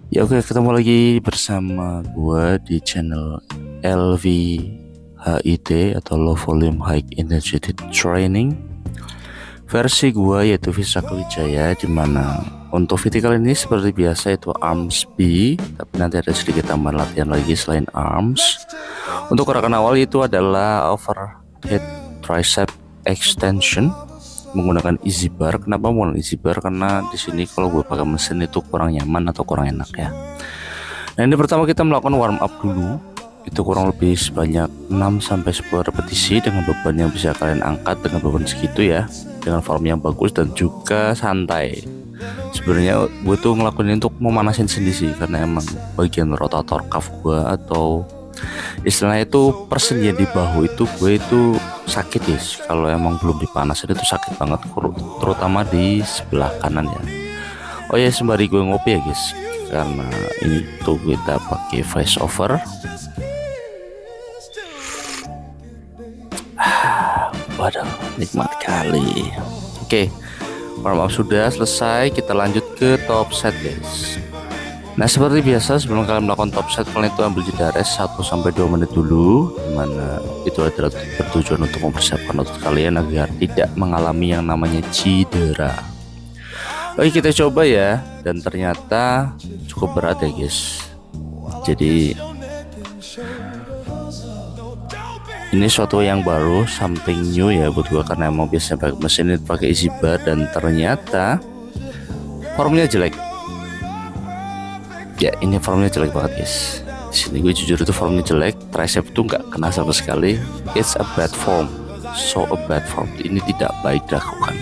Ya oke, ketemu lagi bersama gue di channel LVHIT atau Low Volume High Intensity Training. Versi gue yaitu Visakha Wijaya, dimana untuk video kali ini seperti biasa itu arms B, tapi nanti ada sedikit tambahan latihan lagi selain arms. Untuk gerakan awal itu adalah overhead tricep extension menggunakan easy bar. Kenapa menggunakan easy bar? Karena di sini kalau gue pakai mesin itu kurang nyaman atau kurang enak ya. Nah, ini pertama kita melakukan warm up dulu. Itu kurang lebih sebanyak 6-10 repetisi dengan beban yang bisa kalian angkat dengan beban segitu ya, dengan form yang bagus dan juga santai. Sebenarnya gue tuh ngelakuin ini untuk memanasin sendi sih, karena emang bagian rotator cuff gue atau istilahnya itu persendian di bahu itu gue itu sakit ya. Kalau emang belum dipanasin itu sakit banget, terutama di sebelah kanan ya. Oh ya, sembari gue ngopi ya guys, karena ini tuh kita pakai voice over. Waduh, nikmat kali. Oke, warm up sudah selesai, kita lanjut ke top set guys. Nah, seperti biasa sebelum kalian melakukan top set, kalian itu ambil jeda rest 1-2 menit dulu, dimana itu adalah bertujuan untuk mempersiapkan otot kalian agar tidak mengalami yang namanya cedera. Oke, kita coba ya, dan ternyata cukup berat ya guys. Jadi ini suatu yang baru, something new ya buat gua, karena emang biasanya pakai mesin itu pakai easy bar dan ternyata formnya jelek. Ya, ini formnya jelek banget guys. Di sini gue jujur itu formnya jelek, tricep itu nggak kena sama sekali. It's a bad form, so a bad form. Ini tidak baik dilakukan.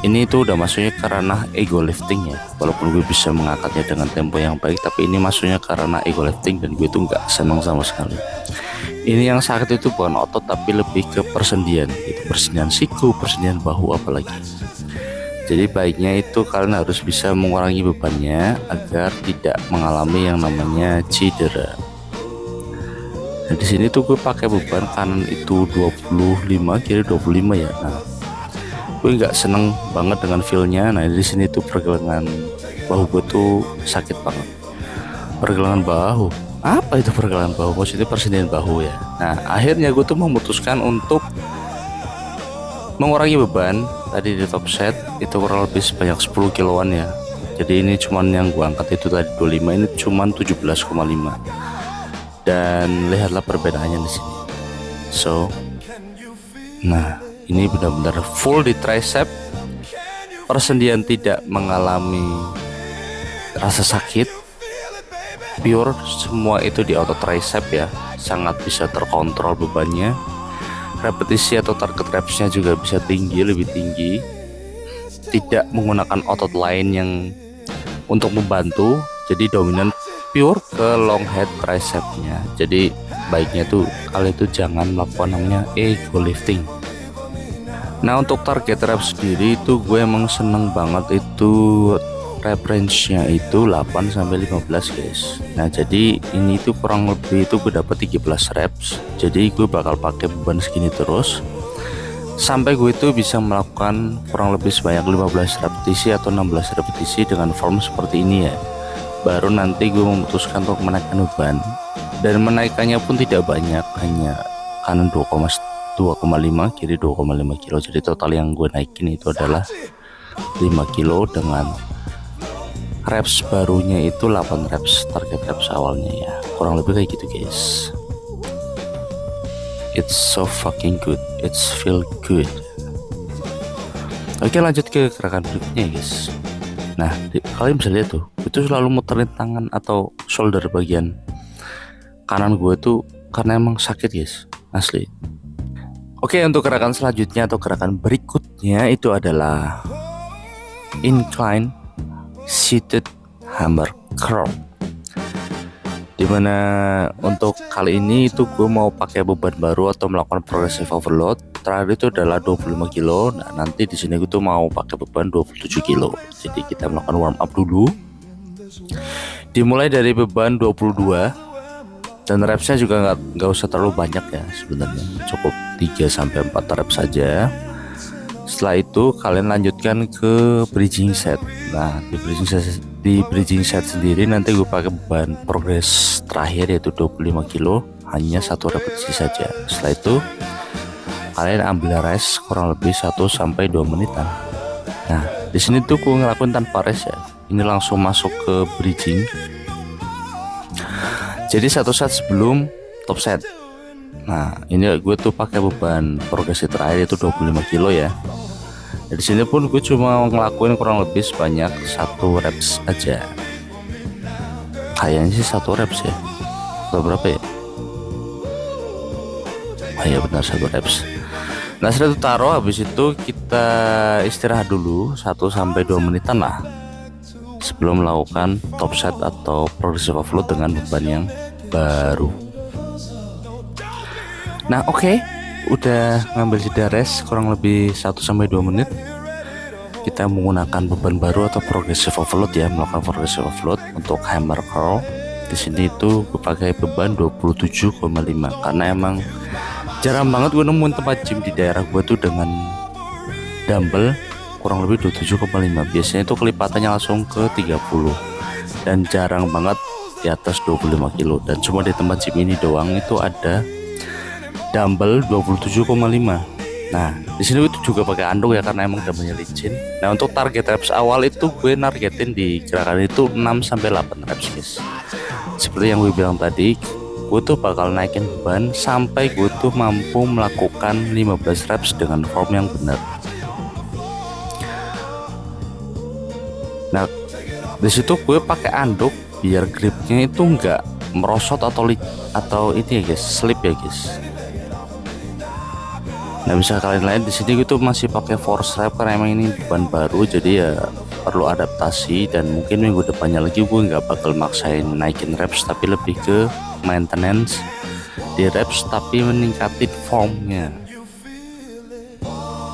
Ini itu udah masuknya karena ego lifting ya. Walaupun gue bisa mengangkatnya dengan tempo yang baik, tapi ini masuknya karena ego lifting dan gue itu nggak senang sama sekali. Ini yang sakit itu bukan otot tapi lebih ke persendian, itu persendian siku, persendian bahu apalagi. Jadi baiknya itu kalian harus bisa mengurangi bebannya agar tidak mengalami yang namanya cedera. Nah, di sini tuh gue pakai beban kanan itu 25, kiri 25 ya. Nah, gue nggak seneng banget dengan feelnya. Nah, di sini tuh pergelangan bahu gue tuh sakit banget. Pergelangan bahu? Apa itu pergelangan bahu? Maksudnya persendian bahu ya. Nah, akhirnya gue tuh memutuskan untuk mengurangi beban. Tadi di top set itu kurang lebih sebanyak 10 kiloan ya. Jadi ini cuman yang gua angkat itu tadi 25, ini cuman 17,5. Dan lihatlah perbedaannya di sini. So, nah, ini benar-benar full di tricep. Persendian tidak mengalami rasa sakit. Pure semua itu di otot tricep ya. Sangat bisa terkontrol bebannya. Repetisi atau target repsnya juga bisa tinggi, lebih tinggi. Tidak menggunakan otot lain yang untuk membantu, jadi dominan pure ke long head tricepnya. Jadi baiknya tuh kalian itu jangan melakukan namanya ego lifting. Nah, untuk target rep sendiri itu gue emang seneng banget itu rep range-nya itu 8-15 guys. Nah, jadi ini tuh kurang lebih itu gue dapat 13 reps. Jadi gue bakal pakai beban segini terus sampai gue itu bisa melakukan kurang lebih sebanyak 15 repetisi atau 16 repetisi dengan form seperti ini ya. Baru nanti gue memutuskan untuk menaikkan beban, dan menaikkannya pun tidak banyak, hanya kanan 2,5, kiri 2,5 kilo. Jadi total yang gue naikin itu adalah 5 kilo dengan reps barunya itu 8 reps, target reps awalnya ya. Kurang lebih kayak gitu guys. It's so fucking good, it's feel good. Oke, lanjut ke gerakan berikutnya guys. Nah, kalian bisa lihat tuh, itu selalu muterin tangan atau shoulder bagian kanan gue tuh karena emang sakit guys, asli. Oke, untuk gerakan selanjutnya atau gerakan berikutnya itu adalah incline seated hammer curl, dimana untuk kali ini itu gue mau pakai beban baru atau melakukan progressive overload. Terakhir itu adalah 25 kilo. Nah, nanti di sini gue tuh mau pakai beban 27 kilo. Jadi kita melakukan warm up dulu, dimulai dari beban 22, dan repsnya juga nggak usah terlalu banyak ya, sebenarnya cukup 3-4 reps saja. Setelah itu kalian lanjutkan ke bridging set. Nah, di di bridging set sendiri nanti gue pakai beban progres terakhir yaitu 25 kilo, hanya 1 repetisi saja. Setelah itu kalian ambil rest kurang lebih 1-2 menitan. Nah di sini tuh gue ngelakuin tanpa rest ya, ini langsung masuk ke bridging. Jadi 1 set sebelum top set. Nah ini gue tuh pakai beban progresi terakhir itu 25 kilo ya. Di sini pun gue cuma ngelakuin kurang lebih sebanyak 1 reps aja. Kayaknya sih 1 reps ya. Atau berapa ya? Oh iya benar 1 reps. Nah setelah itu taruh, habis itu kita istirahat dulu 1-2 menitan lah sebelum melakukan top set atau progressive overload dengan beban yang baru. Nah oke, udah ngambil jeda rest kurang lebih 1-2 menit. Kita menggunakan beban baru atau progressive overload ya, melakukan progressive overload untuk hammer curl. Di sini itu gue pakai beban 27,5 karena emang jarang banget gue nemuin tempat gym di daerah gue tuh dengan dumbbell kurang lebih 27,5. Biasanya itu kelipatannya langsung ke 30 dan jarang banget di atas 25 kilo. Dan cuma di tempat gym ini doang itu ada dumbbell 27,5. Nah di sini itu juga pakai anduk ya karena emang dumbbellnya licin. Nah untuk target reps awal itu gue nargetin di gerakan itu 6-8 reps guys. Seperti yang gue bilang tadi, gue tuh bakal naikin beban sampai gue tuh mampu melakukan 15 reps dengan form yang benar. Nah di situ gue pakai anduk biar gripnya itu enggak merosot atau ini ya guys, slip ya guys. Nah bisa kalian lihat di sini gue tuh masih pakai force rep karena emang ini beban baru, jadi ya perlu adaptasi. Dan mungkin minggu depannya lagi gue nggak bakal maksain naikin reps, tapi lebih ke maintenance di reps tapi meningkatin formnya.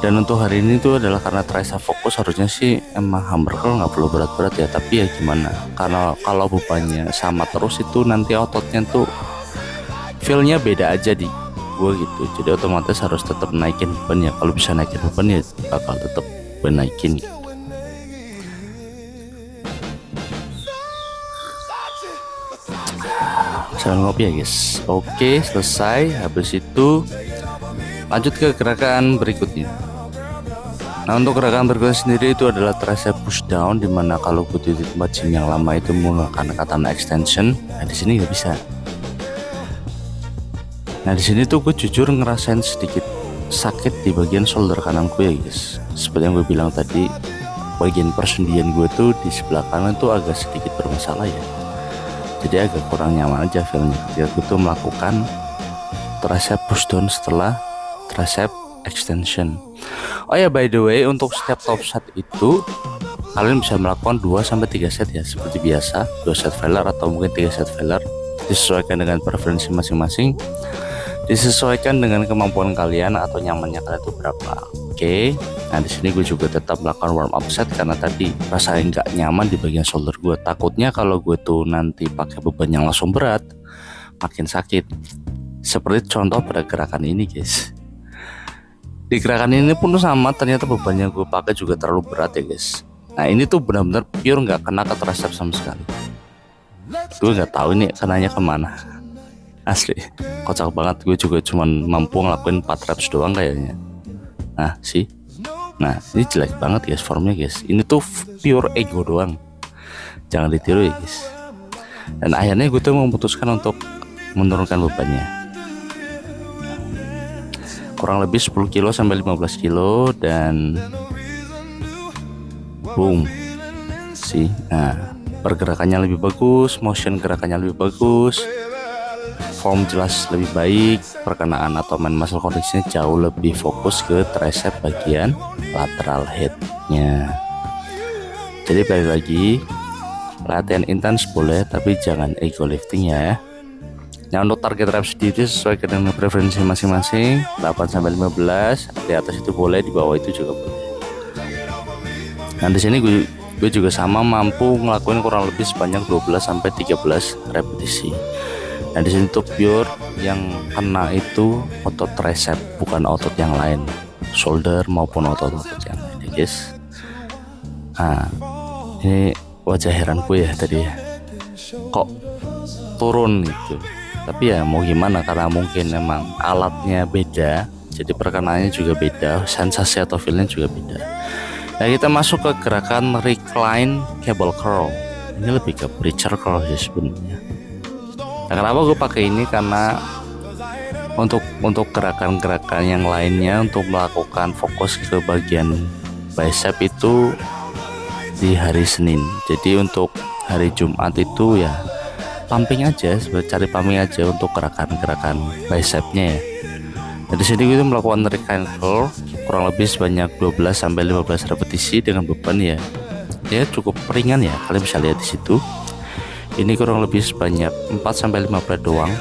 Dan untuk hari ini tuh adalah karena tricep fokus, harusnya sih emang hammer curl nggak perlu berat-berat ya, tapi ya gimana, karena kalau bebannya sama terus itu nanti ototnya tuh feelnya beda aja di gue gitu. Jadi otomatis harus tetap naikin beban ya, kalau bisa naikin beban ya bakal tetap naikin gitu. Sambil ngopi ya guys. Oke selesai, habis itu lanjut ke gerakan berikutnya. Nah untuk gerakan berikutnya sendiri itu adalah tricep push down, dimana kalau gue di tempat gym yang lama itu menggunakan katana extension. Nah di sini nggak bisa. Nah di sini tuh gue jujur ngerasain sedikit sakit di bagian shoulder kanan gue ya guys. Seperti yang gue bilang tadi, bagian persendian gue tuh di sebelah kanan tuh agak sedikit bermasalah ya. Jadi agak kurang nyaman aja feelnya ketika gue tuh melakukan tricep push down setelah tricep extension. Oh ya by the way, untuk setiap top set itu kalian bisa melakukan 2-3 set ya seperti biasa, 2 set failure atau mungkin 3 set failure, disesuaikan dengan preferensi masing-masing, disesuaikan dengan kemampuan kalian atau nyamannya kalian itu berapa. Oke. Nah di sini gue juga tetap melakukan warm up set karena tadi rasanya nggak nyaman di bagian shoulder gue. Takutnya kalau gue tuh nanti pakai beban yang langsung berat makin sakit. Seperti contoh pada gerakan ini guys. Di gerakan ini pun sama, ternyata beban yang gue pakai juga terlalu berat ya guys. Nah ini tuh benar-benar pure nggak kena ke tricep sama sekali. Gue nggak tahu ini kenanya kemana. Asli kocak banget. Gue juga cuman mampu ngelakuin 4 reps doang kayaknya. Nah sih, nah ini jelek banget guys formnya guys. Ini tuh pure ego doang, jangan ditiru ya guys. Dan akhirnya gue tuh memutuskan untuk menurunkan bebannya kurang lebih 10 kilo sampai 15 kilo dan boom sih. Nah pergerakannya lebih bagus, motion gerakannya lebih bagus, form jelas lebih baik, perkenaan atau main muscle conditionnya jauh lebih fokus ke tricep bagian lateral headnya. Jadi balik lagi, latihan intens boleh tapi jangan ego lifting ya. Nah untuk target reps sendiri sesuai dengan preferensi masing-masing, 8-15, di atas itu boleh, di bawah itu juga boleh. Nah di sini gue juga sama mampu ngelakuin kurang lebih sebanyak 12-13 repetisi. Nah di sini tuh pure yang kena itu otot tricep, bukan otot yang lain, shoulder maupun otot-otot yang lain ya guys. Nah ini wajah heranku ya tadi ya, kok turun gitu. Tapi ya mau gimana, karena mungkin emang alatnya beda, jadi perkenalannya juga beda, sensasi atau feelnya juga beda. Nah, kita masuk ke gerakan recline cable curl. Ini lebih ke preacher curl sih sebenarnya. Nah, kenapa gue pakai ini, karena untuk gerakan-gerakan yang lainnya, untuk melakukan fokus ke bagian bicep itu di hari Senin. Jadi untuk hari Jumat itu ya pumping aja, cari pumping aja untuk gerakan-gerakan bicepnya ya. Nah, di sini gue melakukan recline curl kurang lebih sebanyak 12 sampai 15 repetisi dengan beban ya cukup ringan ya. Kalian bisa lihat di situ. Ini kurang lebih sebanyak 4 sampai 5 berat doang.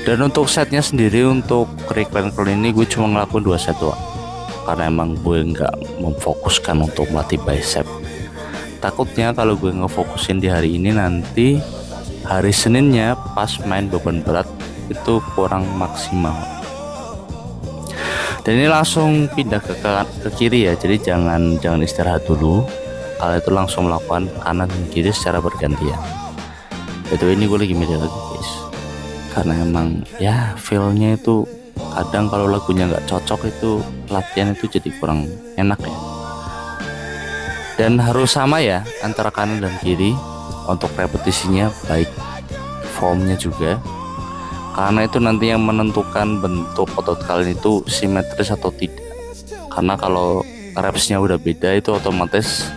Dan untuk setnya sendiri, untuk recline curl ini gue cuma ngelakuin 2 set doang, karena emang gue nggak memfokuskan untuk melatih bicep. Takutnya kalau gue ngefokusin di hari ini, nanti hari Seninnya pas main beban berat itu kurang maksimal. Dan ini langsung pindah ke kiri ya, jadi jangan istirahat dulu. Kalian itu langsung melakukan kanan dan kiri secara bergantian. Itu ini gue lagi media lagi guys, karena emang ya feelnya itu kadang kalau lagunya nggak cocok itu latihan itu jadi kurang enak ya. Dan harus sama ya antara kanan dan kiri untuk repetisinya, baik formnya juga, karena itu nanti yang menentukan bentuk otot kalian itu simetris atau tidak. Karena kalau repsnya udah beda, itu otomatis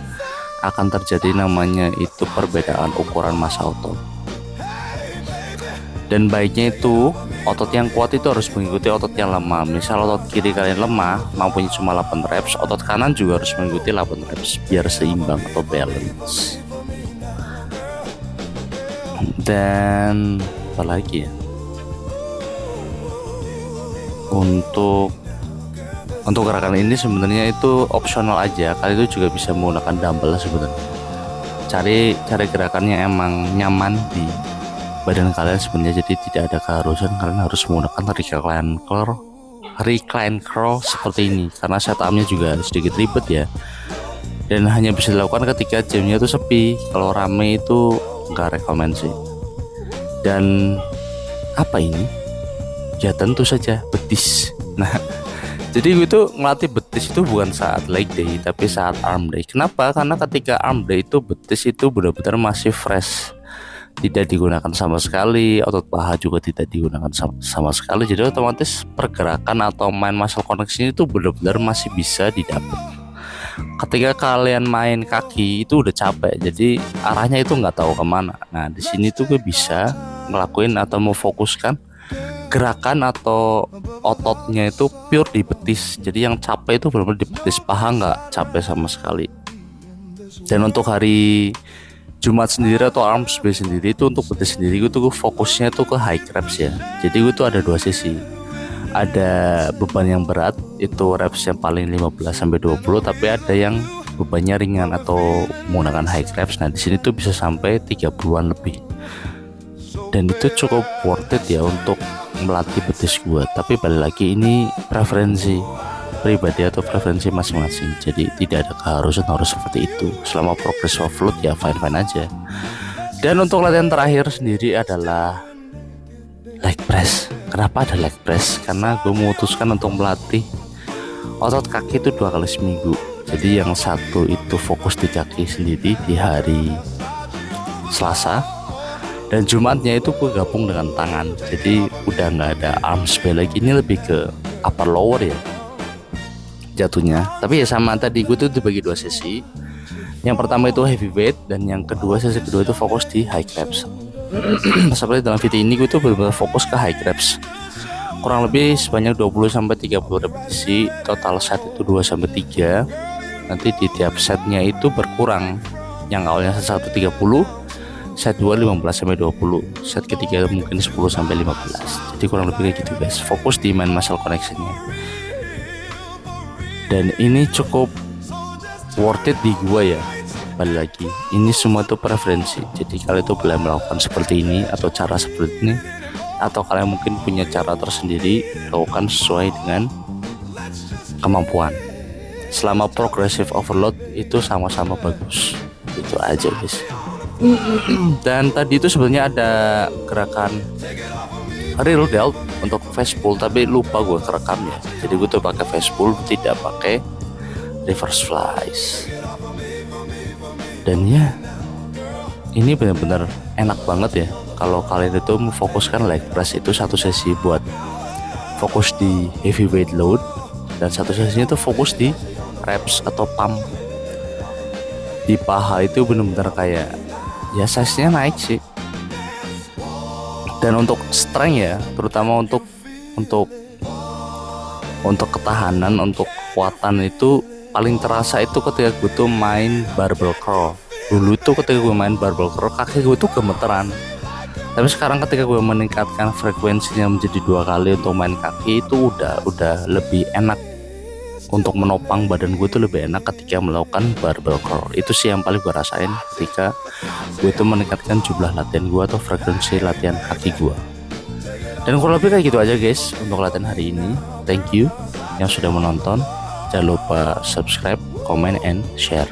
akan terjadi namanya itu perbedaan ukuran massa otot. Dan baiknya itu otot yang kuat itu harus mengikuti otot yang lemah. Misal otot kiri kalian lemah, mampunya cuma 8 reps, otot kanan juga harus mengikuti 8 reps biar seimbang atau balance. Dan apa lagi ya, untuk gerakan ini sebenarnya itu opsional aja. Kalian itu juga bisa menggunakan dumbbell sebenarnya. Cari gerakannya emang nyaman di badan kalian sebenarnya, jadi tidak ada keharusan kalian harus menggunakan recline curl seperti ini, karena setupnya juga sedikit ribet ya, dan hanya bisa dilakukan ketika gymnya itu sepi. Kalau rame itu nggak rekomendasi. Dan apa ini ya, tentu saja betis. Nah, jadi gue tuh ngelatih betis itu bukan saat leg day, tapi saat arm day. Kenapa? Karena ketika arm day itu betis itu benar-benar masih fresh, tidak digunakan sama sekali, otot paha juga tidak digunakan sama sekali. Jadi otomatis pergerakan atau main muscle connection itu benar-benar masih bisa didapat. Ketika kalian main kaki itu udah capek, jadi arahnya itu nggak tahu kemana. Nah, di sini tuh gue bisa ngelakuin atau mau fokuskan gerakan atau ototnya itu pure di betis. Jadi yang capek itu benar-benar di betis, paha nggak capek sama sekali. Dan untuk hari Jumat sendiri atau arm space sendiri itu, untuk betis sendiri gue fokusnya tuh ke high reps ya. Jadi gue tuh ada 2 sesi. Ada beban yang berat, itu reps yang paling 15 sampai 20, tapi ada yang bebannya ringan atau menggunakan high reps. Nah, di sini tuh bisa sampai 30-an lebih. Dan itu cukup worth it ya untuk melatih betis gue. Tapi balik lagi, ini preferensi pribadi atau preferensi masing-masing, jadi tidak ada keharusan harus seperti itu. Selama progress overload ya fine-fine aja. Dan untuk latihan terakhir sendiri adalah leg press. Kenapa ada leg press? Karena gue memutuskan untuk melatih otot kaki itu 2 kali seminggu. Jadi yang satu itu fokus di kaki sendiri di hari Selasa, dan Jumatnya itu gue gabung dengan tangan. Jadi udah nggak ada arm span lagi, ini lebih ke upper lower ya jatuhnya. Tapi ya sama tadi, gue tuh dibagi 2 sesi. Yang pertama itu heavyweight, dan yang kedua, sesi kedua itu fokus di high reps. Seperti dalam video ini gue tuh benar-benar fokus ke high reps, kurang lebih sebanyak 20 sampai 30 repetisi. Total set itu 2 sampai 3. Nanti di tiap setnya itu berkurang. Yang awalnya set 1 30, set 2 15 sampai 20, set ketiga mungkin 10 sampai 15. Jadi kurang lebih kayak gitu guys. Fokus di main muscle connection-nya. Dan ini cukup worth it di gua ya. Balik lagi, ini semua tuh preferensi. Jadi kalian tuh boleh melakukan seperti ini atau cara seperti ini, atau kalian mungkin punya cara tersendiri, lakukan sesuai dengan kemampuan. Selama progressive overload itu sama-sama bagus. Itu aja guys. Dan tadi itu sebenarnya ada gerakan real delt untuk fast pull, tapi lupa gue kerekamnya. Jadi gue tuh pakai fast pull, tidak pakai reverse flies. Dan ya, ini benar-benar enak banget ya kalau kalian itu memfokuskan leg press itu satu sesi buat fokus di heavyweight load, dan satu sesinya itu fokus di reps atau pump di paha. Itu benar-benar kayak ya size-nya naik sih. Dan untuk strength ya, terutama untuk ketahanan, untuk kekuatan itu paling terasa itu ketika gue tuh main barbell curl. Dulu tuh ketika gue main barbell curl, kaki gue tuh gemeteran. Tapi sekarang ketika gue meningkatkan frekuensinya menjadi 2 kali untuk main kaki, itu udah lebih enak. Untuk menopang badan gue tuh lebih enak ketika melakukan barbell curl. Itu sih yang paling gue rasain ketika gue tuh meningkatkan jumlah latihan gue atau frekuensi latihan kaki gue. Dan kurang lebih kayak gitu aja guys untuk latihan hari ini. Thank you yang sudah menonton. Jangan lupa subscribe, comment, and share.